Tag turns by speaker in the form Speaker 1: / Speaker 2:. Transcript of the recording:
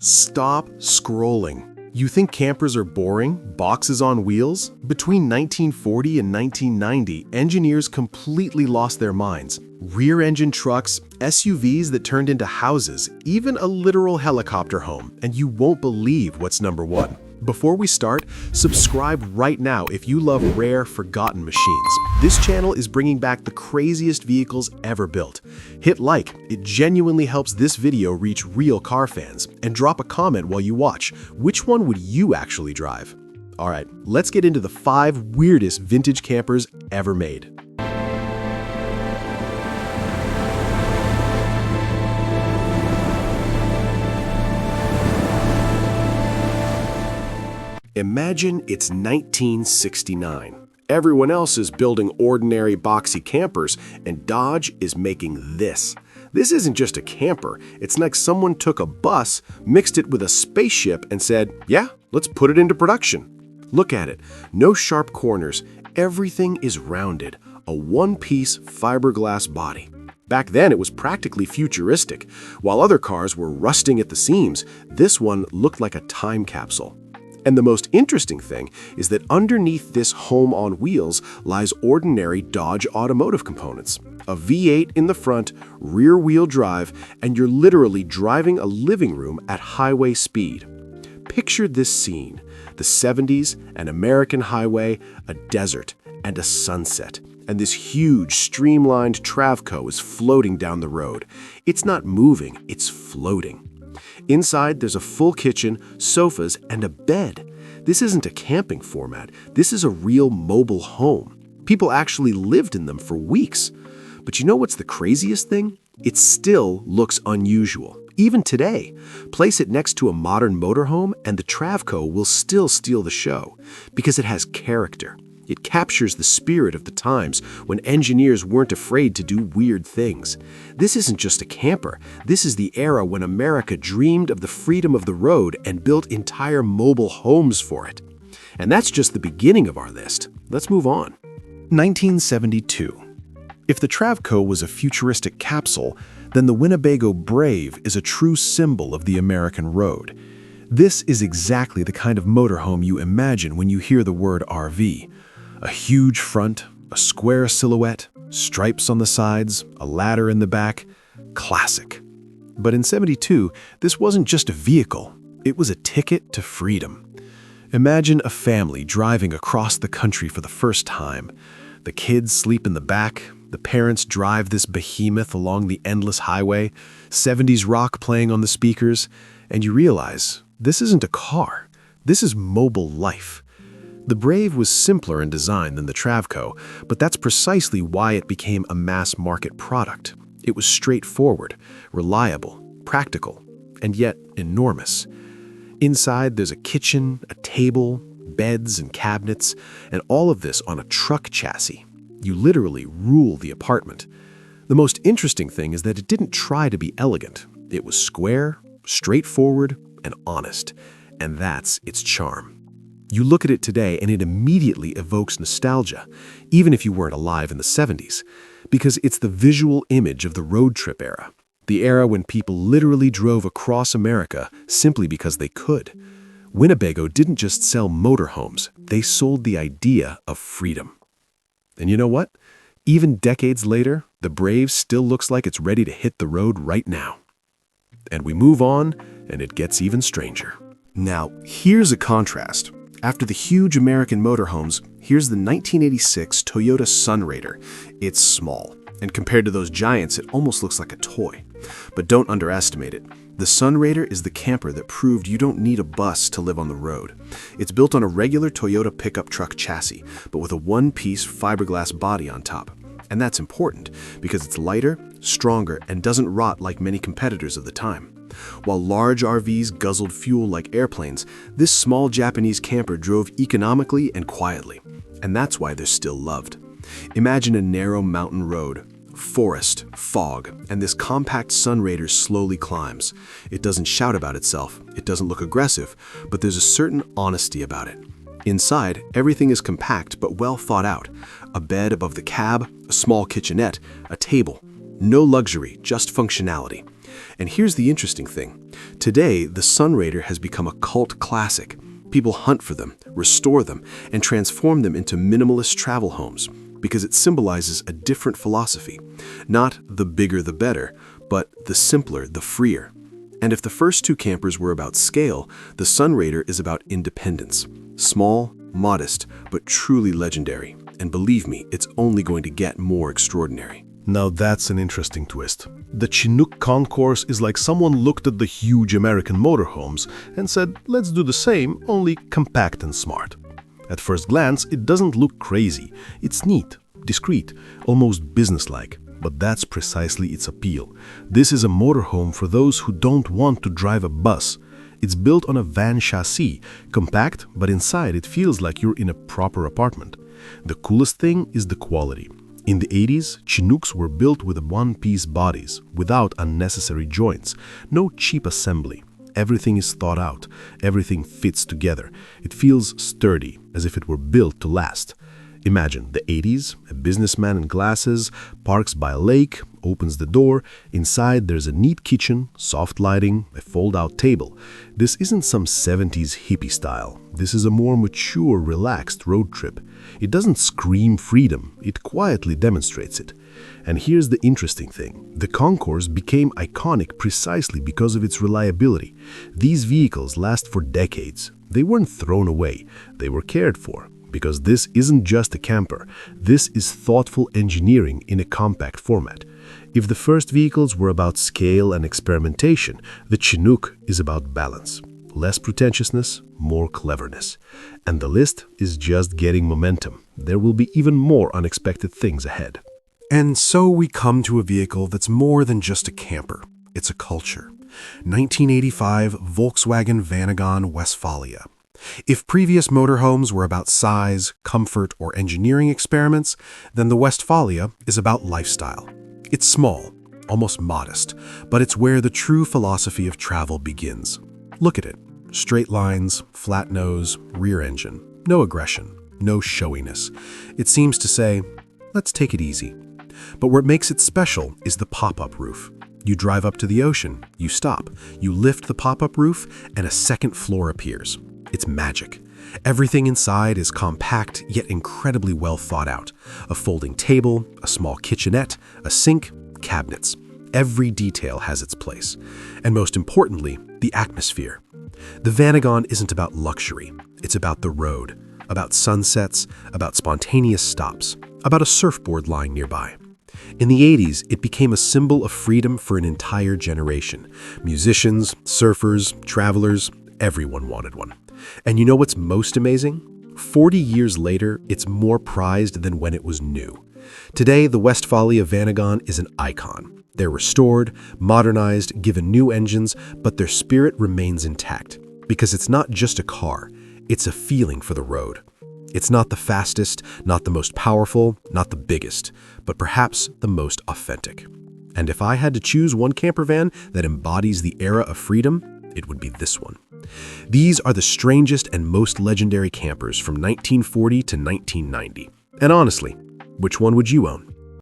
Speaker 1: Stop scrolling. You think campers are boring? Boxes on wheels? Between 1940 and 1990, engineers completely lost their minds. Rear-engine trucks, SUVs that turned into houses, even a literal helicopter home, and you won't believe what's number one. Before we start, subscribe right now if you love rare, forgotten machines. This channel is bringing back the craziest vehicles ever built. Hit like, it genuinely helps this video reach real car fans, and drop a comment while you watch. Which one would you actually drive? Alright, let's get into the 5 weirdest vintage campers ever made. Imagine it's 1969. Everyone else is building ordinary boxy campers, and Dodge is making this. This isn't just a camper, it's like someone took a bus, mixed it with a spaceship, and said, yeah, let's put it into production. Look at it, no sharp corners, everything is rounded, a one-piece fiberglass body. Back then, it was practically futuristic. While other cars were rusting at the seams, this one looked like a time capsule. And the most interesting thing is that underneath this home on wheels lies ordinary Dodge automotive components. A V8 in the front, rear-wheel drive, and you're literally driving a living room at highway speed. Picture this scene: the 70s, an American highway, a desert, and a sunset. And this huge, streamlined Travco is floating down the road. It's not moving, it's floating. Inside, there's a full kitchen, sofas, and a bed. This isn't a camping format. This is a real mobile home. People actually lived in them for weeks. But you know what's the craziest thing? It still looks unusual. Even today, place it next to a modern motorhome and the Travco will still steal the show because it has character. It captures the spirit of the times when engineers weren't afraid to do weird things. This isn't just a camper. This is the era when America dreamed of the freedom of the road and built entire mobile homes for it. And that's just the beginning of our list. Let's move on. 1972. If the Travco was a futuristic capsule, then the Winnebago Brave is a true symbol of the American road. This is exactly the kind of motorhome you imagine when you hear the word RV. A huge front, a square silhouette, stripes on the sides, a ladder in the back. Classic. But in '72, this wasn't just a vehicle. It was a ticket to freedom. Imagine a family driving across the country for the first time. The kids sleep in the back. The parents drive this behemoth along the endless highway, 70s rock playing on the speakers, and you realize this isn't a car. This is mobile life. The Brave was simpler in design than the Travco, but that's precisely why it became a mass-market product. It was straightforward, reliable, practical, and yet enormous. Inside, there's a kitchen, a table, beds and cabinets, and all of this on a truck chassis. You literally rule the apartment. The most interesting thing is that it didn't try to be elegant. It was square, straightforward, and honest, and that's its charm. You look at it today and it immediately evokes nostalgia, even if you weren't alive in the 70s, because it's the visual image of the road trip era, the era when people literally drove across America simply because they could. Winnebago didn't just sell motorhomes, they sold the idea of freedom. And you know what? Even decades later, the Brave still looks like it's ready to hit the road right now. And we move on, and it gets even stranger. Now, here's a contrast. After the huge American motorhomes, here's the 1986 Toyota Sunraider. It's small, and compared to those giants, it almost looks like a toy. But don't underestimate it. The Sunraider is the camper that proved you don't need a bus to live on the road. It's built on a regular Toyota pickup truck chassis, but with a one-piece fiberglass body on top. And that's important, because it's lighter, stronger, and doesn't rot like many competitors of the time. While large RVs guzzled fuel like airplanes, this small Japanese camper drove economically and quietly. And that's why they're still loved. Imagine a narrow mountain road, forest, fog, and this compact Sunraider slowly climbs. It doesn't shout about itself, it doesn't look aggressive, but there's a certain honesty about it. Inside, everything is compact but well thought out. A bed above the cab, a small kitchenette, a table. No luxury, just functionality. And here's the interesting thing. Today, the Sunraider has become a cult classic. People hunt for them, restore them, and transform them into minimalist travel homes because it symbolizes a different philosophy. Not the bigger the better, but the simpler the freer. And if the first two campers were about scale, the Sunraider is about independence. Small, modest, but truly legendary. And believe me, it's only going to get more extraordinary.
Speaker 2: Now that's an interesting twist. The Chinook Concourse is like someone looked at the huge American motorhomes and said, let's do the same, only compact and smart. At first glance, it doesn't look crazy. It's neat, discreet, almost businesslike. But that's precisely its appeal. This is a motorhome for those who don't want to drive a bus. It's built on a van chassis, compact, but inside it feels like you're in a proper apartment. The coolest thing is the quality. In the 80s, Chinooks were built with one-piece bodies, without unnecessary joints, no cheap assembly. Everything is thought out, everything fits together. It feels sturdy, as if it were built to last. Imagine the 80s, a businessman in glasses, parks by a lake, opens the door. Inside there's a neat kitchen, soft lighting, a fold-out table. This isn't some 70s hippie style. This is a more mature, relaxed road trip. It doesn't scream freedom, it quietly demonstrates it. And here's the interesting thing. The Concourse became iconic precisely because of its reliability. These vehicles last for decades. They weren't thrown away, they were cared for. Because this isn't just a camper, this is thoughtful engineering in a compact format. If the first vehicles were about scale and experimentation, the Chinook is about balance. Less pretentiousness, more cleverness. And the list is just getting momentum. There will be even more unexpected things ahead.
Speaker 1: And so we come to a vehicle that's more than just a camper. It's a culture. 1985 Volkswagen Vanagon Westfalia. If previous motorhomes were about size, comfort, or engineering experiments, then the Westfalia is about lifestyle. It's small, almost modest, but it's where the true philosophy of travel begins. Look at it. Straight lines, flat nose, rear engine. No aggression, no showiness. It seems to say, let's take it easy. But what makes it special is the pop-up roof. You drive up to the ocean, you stop, you lift the pop-up roof, and a second floor appears. It's magic. Everything inside is compact, yet incredibly well thought out. A folding table, a small kitchenette, a sink, cabinets. Every detail has its place. And most importantly, the atmosphere. The Vanagon isn't about luxury. It's about the road, about sunsets, about spontaneous stops, about a surfboard lying nearby. In the 80s, it became a symbol of freedom for an entire generation. Musicians, surfers, travelers, everyone wanted one. And you know what's most amazing? 40 years later, it's more prized than when it was new. Today, the Westfalia Vanagon is an icon. They're restored, modernized, given new engines, but their spirit remains intact. Because it's not just a car, it's a feeling for the road. It's not the fastest, not the most powerful, not the biggest, but perhaps the most authentic. And if I had to choose one camper van that embodies the era of freedom, it would be this one. These are the strangest and most legendary campers from 1940 to 1990. And honestly, which one would you own?